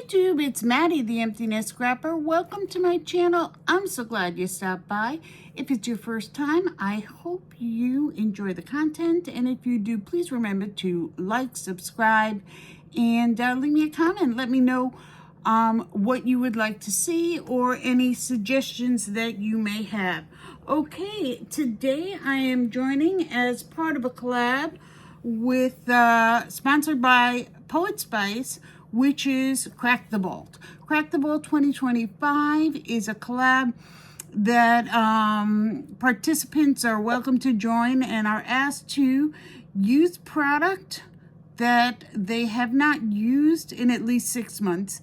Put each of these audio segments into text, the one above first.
YouTube, it's Maddie, the Emptiness Scrapper. Welcome to my channel. I'm so glad you stopped by. If it's your first time, I hope you enjoy the content. And if you do, please remember to like, subscribe, and leave me a comment. Let me know what you would like to see or any suggestions that you may have. Okay, today I am joining as part of a collab with, sponsored by Poetspice, which is Crack the Vault. Crack the Vault 2025 is a collab that participants are welcome to join and are asked to use product that they have not used in at least 6 months.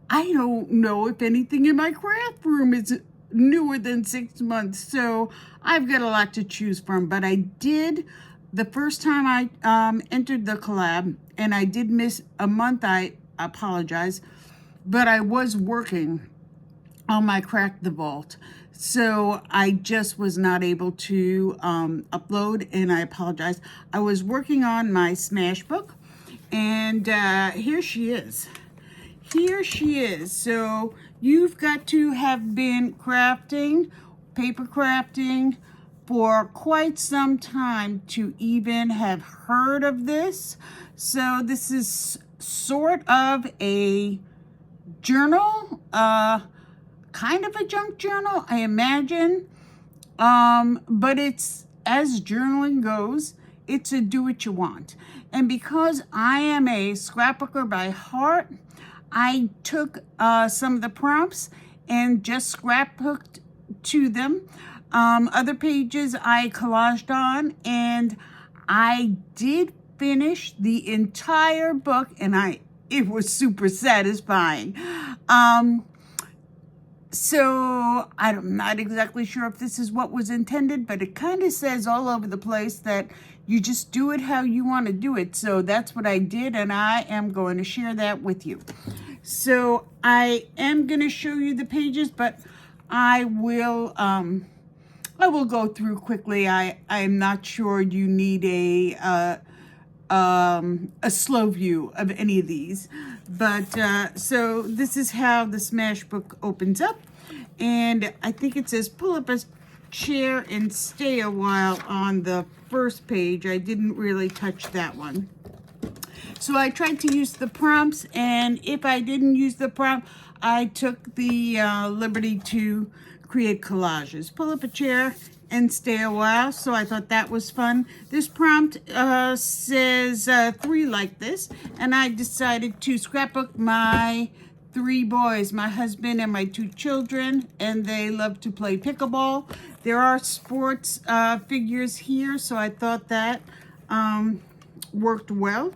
I don't know if anything in my craft room is newer than 6 months, so I've got a lot to choose from. But I did, the first time I entered the collab, and I did miss a month, I apologize, but I was working on my Crack the Vault, so I just was not able to upload, and I apologize. I was working on my smash book, and here she is. Here she is. So you've got to have been crafting, paper crafting, for quite some time to even have heard of this. So this is sort of a journal, kind of a junk journal, I imagine. But it's, as journaling goes, it's a do what you want. And because I am a scrapbooker by heart, I took some of the prompts and just scrapbooked to them. Other pages I collaged on, and I did finish the entire book, and it was super satisfying. So I'm not exactly sure if this is what was intended, but it kind of says all over the place that you just do it how you want to do it. So that's what I did, and I am going to share that with you. So I am going to show you the pages, but I will go through quickly. I'm not sure you need a slow view of any of these, but so this is how the smash book opens up, and I think it says pull up a chair and stay a while on the first page. I didn't really touch that one. So I tried to use the prompts, and if I didn't use the prompt, I took the liberty to create collages. Pull up a chair and stay a while. So I thought that was fun. This prompt says 3 like this, and I decided to scrapbook my 3 boys, my husband and my 2 children, and they love to play pickleball. There are sports figures here, so I thought that worked well.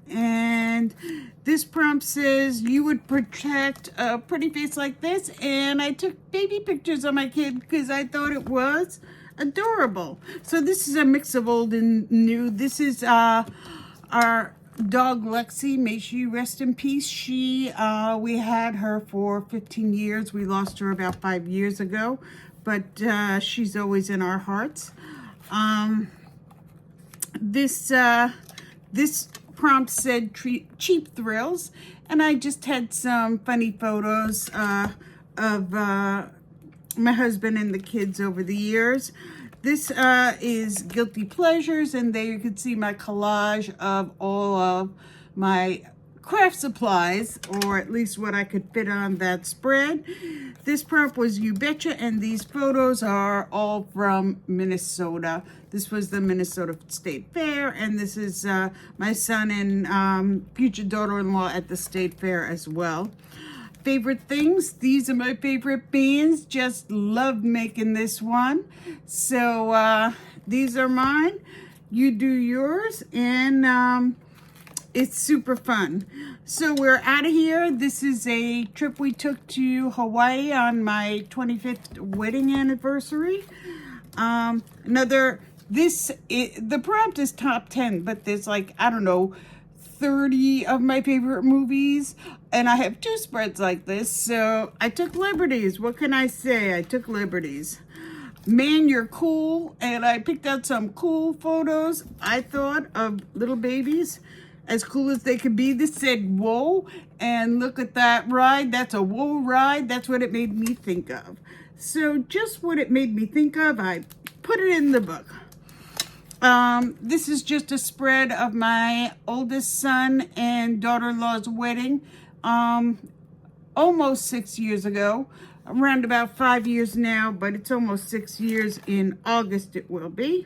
And this prompt says you would protect a pretty face like this, and I took baby pictures of my kid because I thought it was adorable. So this is a mix of old and new. This is our dog Lexi. May she rest in peace. She we had her for 15 years. We lost her about 5 years ago, but she's always in our hearts. This prompt said cheap thrills, and I just had some funny photos of my husband and the kids over the years. This is guilty pleasures, and there you can see my collage of all of my craft supplies, or at least what I could fit on that spread. This prompt was You Betcha, and these photos are all from Minnesota. This was the Minnesota State Fair, and this is my son and future daughter-in-law at the State Fair as well. Favorite things, these are my favorite beans. Just loved making this one. So these are mine. You do yours, and it's super fun. So we're out of here. This is a trip we took to Hawaii on my 25th wedding anniversary. The prompt is top 10, but there's like, I don't know, 30 of my favorite movies, and I have 2 spreads like this, so I took liberties. What can I say? I took liberties. Man, you're cool, and I picked out some cool photos, I thought, of little babies. as cool as they could be. This said, whoa, and look at that ride. That's a whoa ride. That's what it made me think of. So just what it made me think of, I put it in the book. This is just a spread of my oldest son and daughter-in-law's wedding, almost 6 years ago, around about 5 years now, but it's almost 6 years. In August it will be.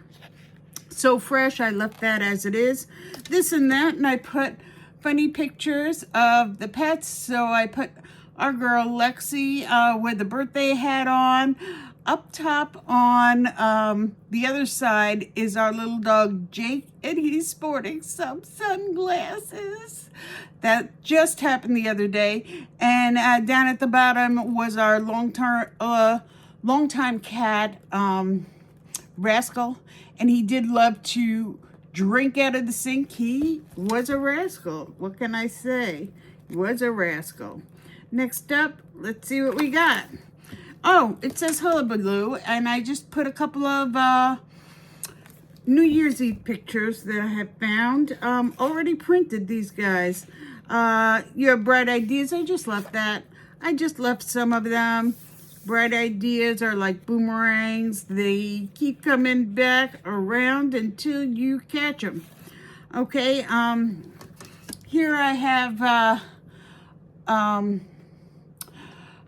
So fresh, I left that as it is. This and that, and I put funny pictures of the pets. So I put our girl Lexi with the birthday hat on. Up top on the other side is our little dog Jake, and he's sporting some sunglasses. That just happened the other day. And down at the bottom was our long-time cat, Rascal, and he did love to drink out of the sink. He was a rascal. What can I say? He was a rascal. Next up, let's see what we got. Oh, it says Hullabaloo, and I just put a couple of New Year's Eve pictures that I have found. Already printed, these guys. You have bright ideas. I just left that. I just left some of them. Bright ideas are like boomerangs. They keep coming back around until you catch them. Okay, here I have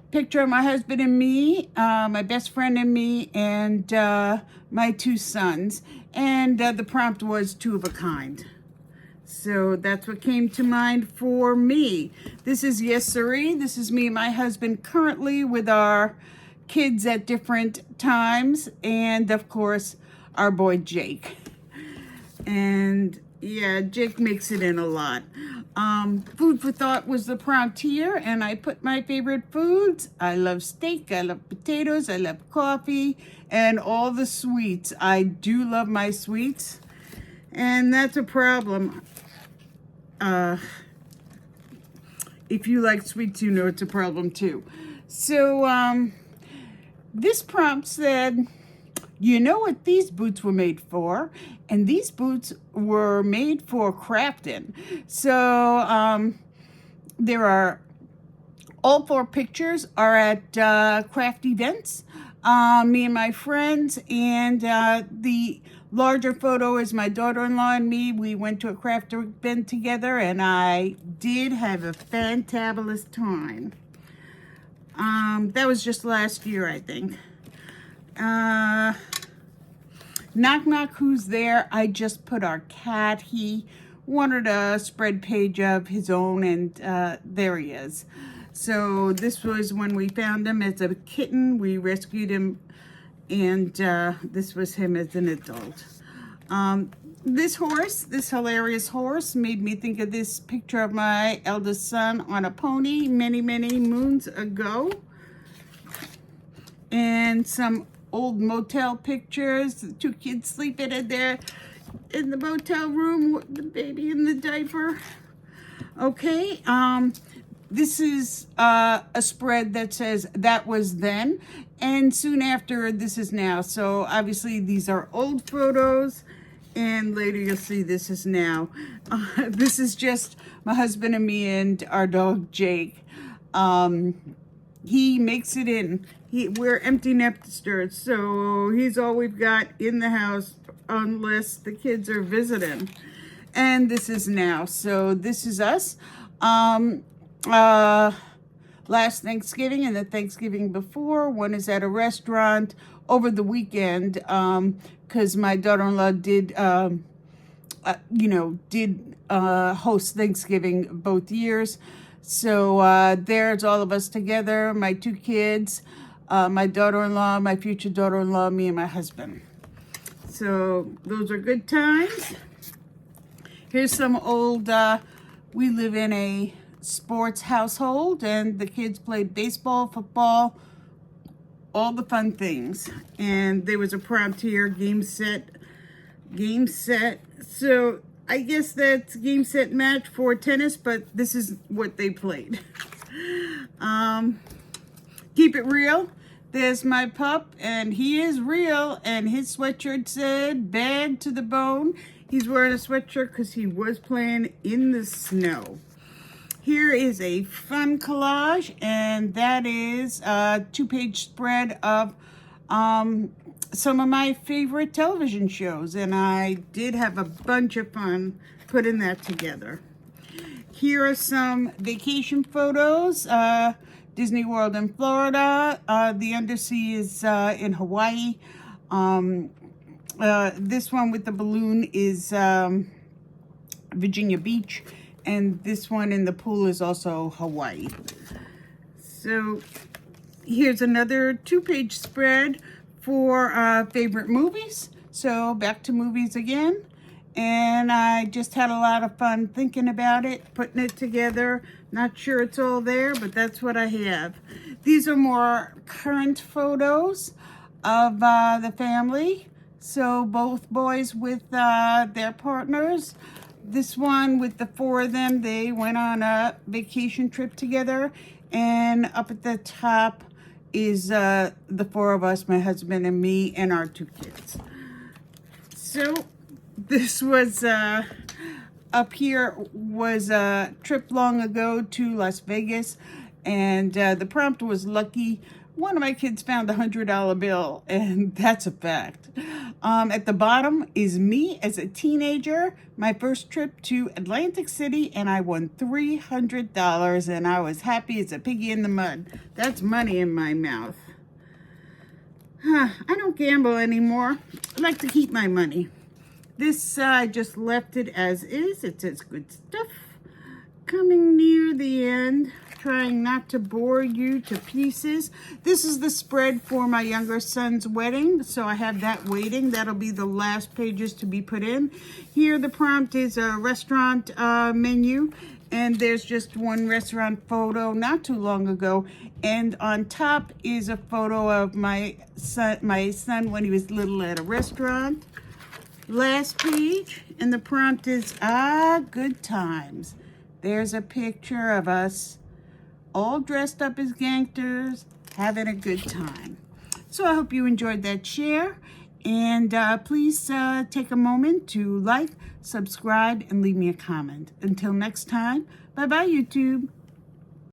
picture of my husband and me, my best friend and me, and my two sons. And the prompt was two of a kind. So that's what came to mind for me. This is Yes Siree. This is me and my husband currently with our kids at different times. And of course, our boy Jake. And yeah, Jake makes it in a lot. Food for thought was the prompt here, and I put my favorite foods. I love steak, I love potatoes, I love coffee, and all the sweets. I do love my sweets, and that's a problem. If you like sweets, you know it's a problem too. So, this prompt said, you know what these boots were made for? And these boots were made for crafting. So there are, all 4 pictures are at craft events. Me and my friends, and the larger photo is my daughter-in-law and me. We went to a craft event together, and I did have a fantabulous time. That was just last year, I think. Knock knock, who's there? I just put our cat. He wanted a spread page of his own, and there he is. So this was when we found him as a kitten. We rescued him, and this was him as an adult. This horse, this hilarious horse, made me think of this picture of my eldest son on a pony many, many moons ago. And some old motel pictures, the 2 kids sleeping in there in the motel room with the baby in the diaper. Okay, this is a spread that says that was then, and soon after this is now. So obviously these are old photos, and later you'll see this is now. This is just my husband and me and our dog Jake. He makes it in. We're empty nesters, so he's all we've got in the house unless the kids are visiting. And this is now. So this is us. Last Thanksgiving and the Thanksgiving before. One is at a restaurant over the weekend, because my daughter-in-law did, host Thanksgiving both years. So there's all of us together, my 2 kids, my daughter-in-law, my future daughter-in-law, me and my husband. So those are good times. Here's some old, we live in a sports household, and the kids played baseball, football, all the fun things. And there was a prompt here, game, set. So I guess that's game, set, match for tennis, but this is what they played. Keep it real. There's my pup, and he is real, and his sweatshirt said, bad to the bone. He's wearing a sweatshirt because he was playing in the snow. Here is a fun collage, and that is a 2-page spread of some of my favorite television shows, and I did have a bunch of fun putting that together. Here are some vacation photos. Disney World in Florida. The undersea is in Hawaii. This one with the balloon is Virginia Beach. And this one in the pool is also Hawaii. So here's another 2-page spread for favorite movies. So back to movies again. And I just had a lot of fun thinking about it, putting it together. Not sure it's all there, but that's what I have. These are more current photos of the family. So both boys with their partners. This one with the 4 of them, they went on a vacation trip together. And up at the top is the 4 of us, my husband and me, and our 2 kids. So this was, up here was a trip long ago to Las Vegas. And the prompt was lucky. One of my kids found a $100 bill, and that's a fact. At the bottom is me as a teenager, my first trip to Atlantic City, and I won $300, and I was happy as a piggy in the mud. That's money in my mouth. I don't gamble anymore. I like to keep my money. This, I just left it as is. It says good stuff. Coming near the end, trying not to bore you to pieces. This is the spread for my younger son's wedding, so I have that waiting. That'll be the last pages to be put in. Here the prompt is a restaurant menu, and there's just one restaurant photo not too long ago. And on top is a photo of my son when he was little at a restaurant. Last page, and the prompt is good times. There's a picture of us all dressed up as gangsters, having a good time. So I hope you enjoyed that share. And please take a moment to like, subscribe, and leave me a comment. Until next time, bye-bye, YouTube.